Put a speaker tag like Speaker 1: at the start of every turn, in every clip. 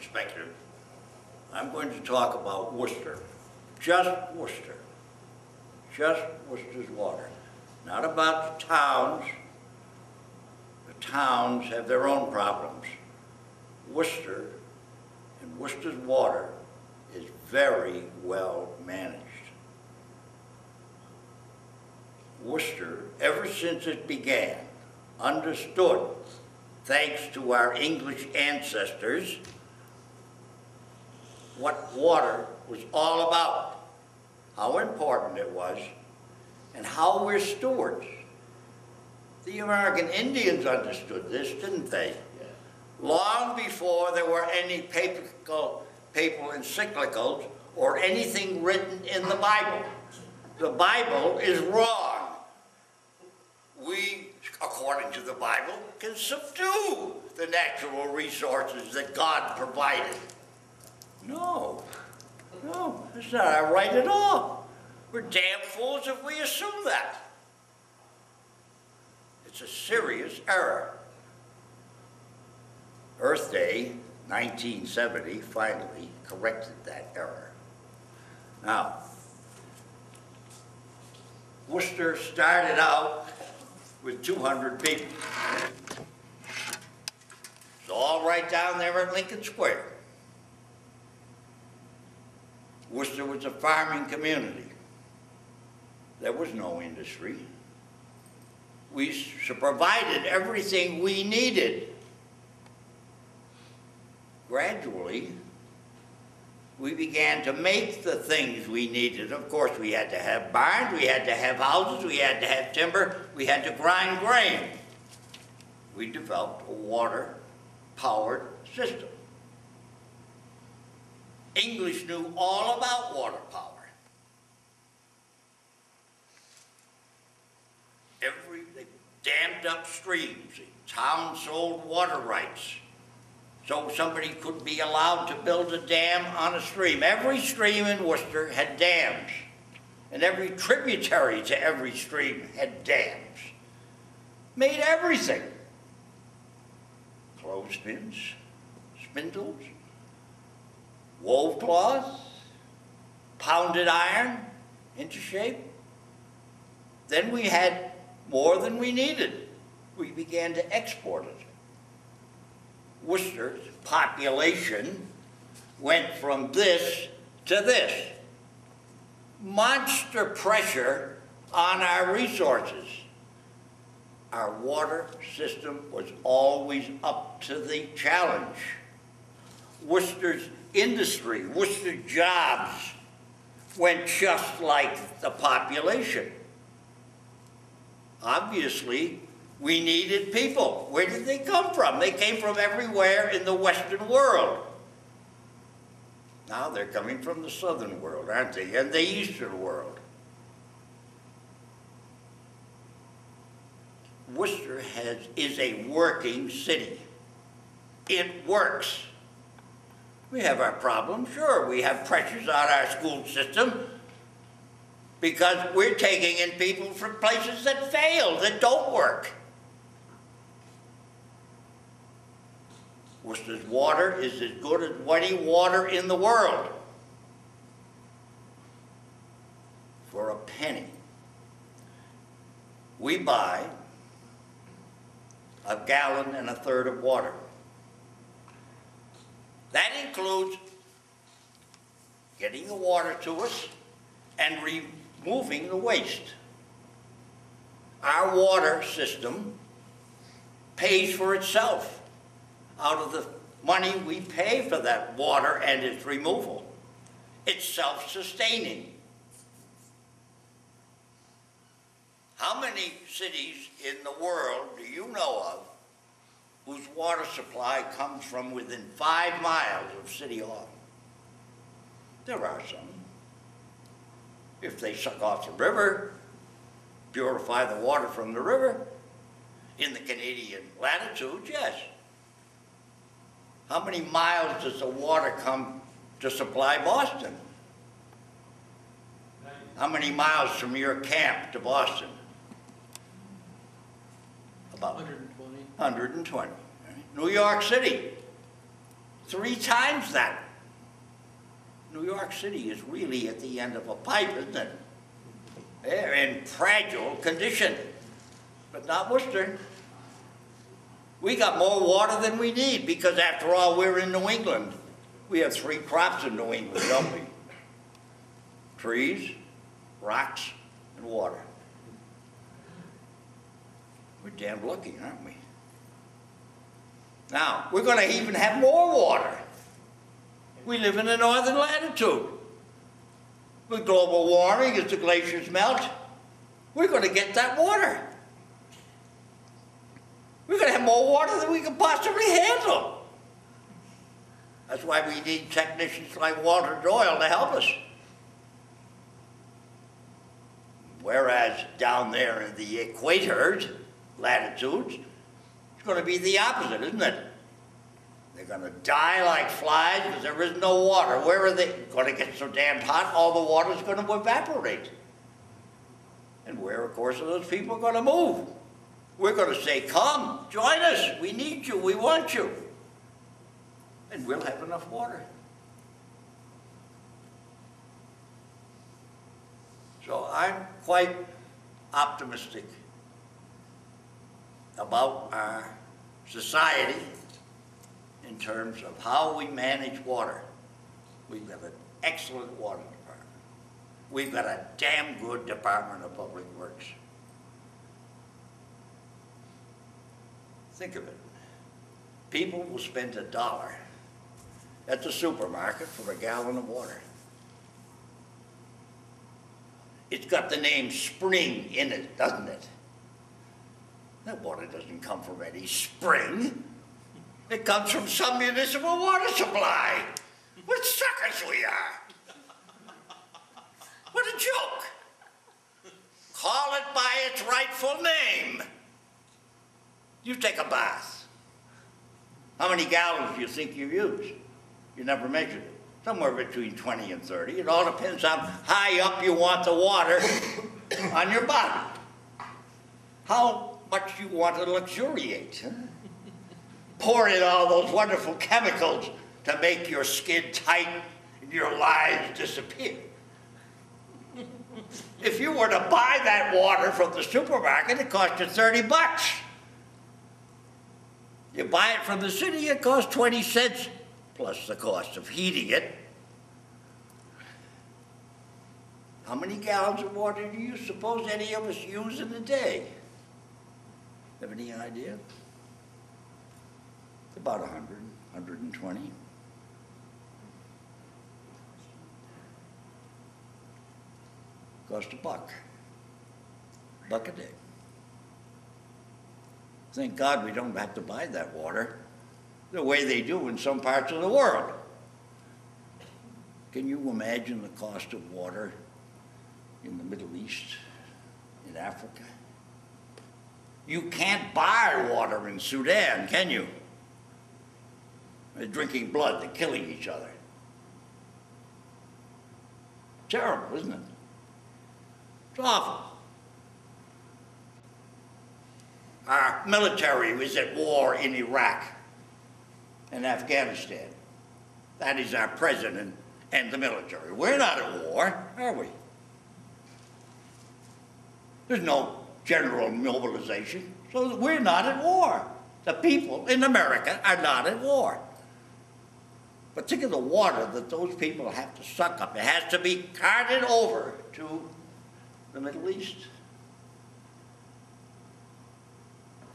Speaker 1: perspective, I'm going to talk about Worcester. Just Worcester. Just Worcester's water. Not about the towns. The towns have their own problems. Worcester and Worcester's water is very well managed. Worcester, ever since it began, understood, thanks to our English ancestors, what water was all about, how important it was, and how we're stewards. The American Indians understood this, didn't they? Yeah. Long before there were any papal encyclicals or anything written in the Bible. The Bible is wrong. We, according to the Bible, can subdue the natural resources that God provided. No, that's not our right at all. We're damn fools if we assume that. It's a serious error. Earth Day, 1970, finally corrected that error. Now, Worcester started out with 200 people. It's all right down there at Lincoln Square. Worcester was a farming community. There was no industry. We provided everything we needed. Gradually, we began to make the things we needed. Of course, we had to have barns, we had to have houses, we had to have timber, we had to grind grain. We developed a water-powered system. English knew all about water power. They dammed up streams. The town sold water rights, so somebody could be allowed to build a dam on a stream. Every stream in Worcester had dams, and every tributary to every stream had dams. Made everything. Clothespins, spindles, wove cloth, pounded iron into shape. Then we had more than we needed. We began to export it. Worcester's population went from this to this. Monster pressure on our resources. Our water system was always up to the challenge. Worcester's industry, Worcester jobs went just like the population. Obviously, we needed people. Where did they come from? They came from everywhere in the Western world. Now they're coming from the Southern world, aren't they? And the Eastern world. Worcester is a working city. It works. We have our problems, sure. We have pressures on our school system because we're taking in people from places that fail, that don't work. Worcester's water is as good as any water in the world. For a penny. We buy a gallon and a third of water. That includes getting the water to us and removing the waste. Our water system pays for itself out of the money we pay for that water and its removal. It's self-sustaining. How many cities in the world do you know of whose water supply comes from within 5 miles of City Hall? There are some. If they suck off the river, purify the water from the river, in the Canadian latitudes, yes. How many miles does the water come to supply Boston? How many miles from your camp to Boston? About
Speaker 2: 120.
Speaker 1: 120. New York City, 3 times that. New York City is really at the end of a pipe, isn't it? They're in fragile condition, but not Worcester. We got more water than we need because, after all, we're in New England. We have 3 crops in New England, don't we? Trees, rocks, and water. We're damn lucky, aren't we? Now, we're going to even have more water. We live in the northern latitude. With global warming, as the glaciers melt, we're going to get that water. We're going to have more water than we can possibly handle. That's why we need technicians like Walter Doyle to help us. Whereas down there in the equators, latitudes, it's going to be the opposite, isn't it? They're going to die like flies because there is no water. Where are they going to get so damn hot? All the water is going to evaporate. And where, of course, are those people going to move? We're going to say, come, join us. We need you. We want you. And we'll have enough water. So I'm quite optimistic about our society in terms of how we manage water. We've got an excellent water department. We've got a damn good Department of Public Works. Think of it. People will spend $1 at the supermarket for a gallon of water. It's got the name spring in it, doesn't it? That water doesn't come from any spring. It comes from some municipal water supply. What suckers we are. What a joke. Call it by its rightful name. You take a bath. How many gallons do you think you use? You never measured it. Somewhere between 20 and 30. It all depends on how high up you want the water on your body. How much you want to luxuriate. Huh? Pour in all those wonderful chemicals to make your skin tight and your lines disappear. If you were to buy that water from the supermarket, it cost you $30. You buy it from the city, it costs 20 cents, plus the cost of heating it. How many gallons of water do you suppose any of us use in a day? Have any idea? It's about 100, 120. Cost $1 a day. Thank God we don't have to buy that water the way they do in some parts of the world. Can you imagine the cost of water in the Middle East, in Africa? You can't buy water in Sudan, can you? They're drinking blood, they're killing each other. Terrible, isn't it? It's awful. Our military was at war in Iraq and Afghanistan. That is our president and the military. We're not at war, are we? There's no general mobilization, so we're not at war. The people in America are not at war. But think of the water that those people have to suck up. It has to be carted over to the Middle East.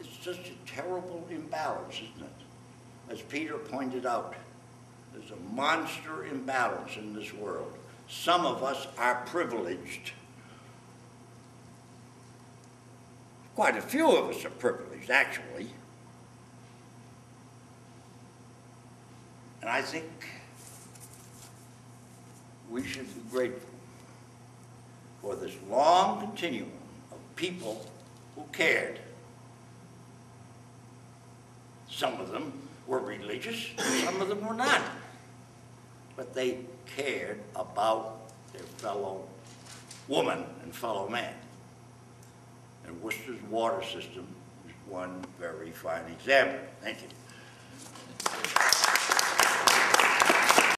Speaker 1: It's just a terrible imbalance, isn't it? As Peter pointed out, there's a monster imbalance in this world. Some of us are privileged. Quite a few of us are privileged, actually. And I think we should be grateful for this long continuum of people who cared. Some of them were religious, some of them were not. But they cared about their fellow woman and fellow man. And Worcester's water system is one very fine example. Thank you.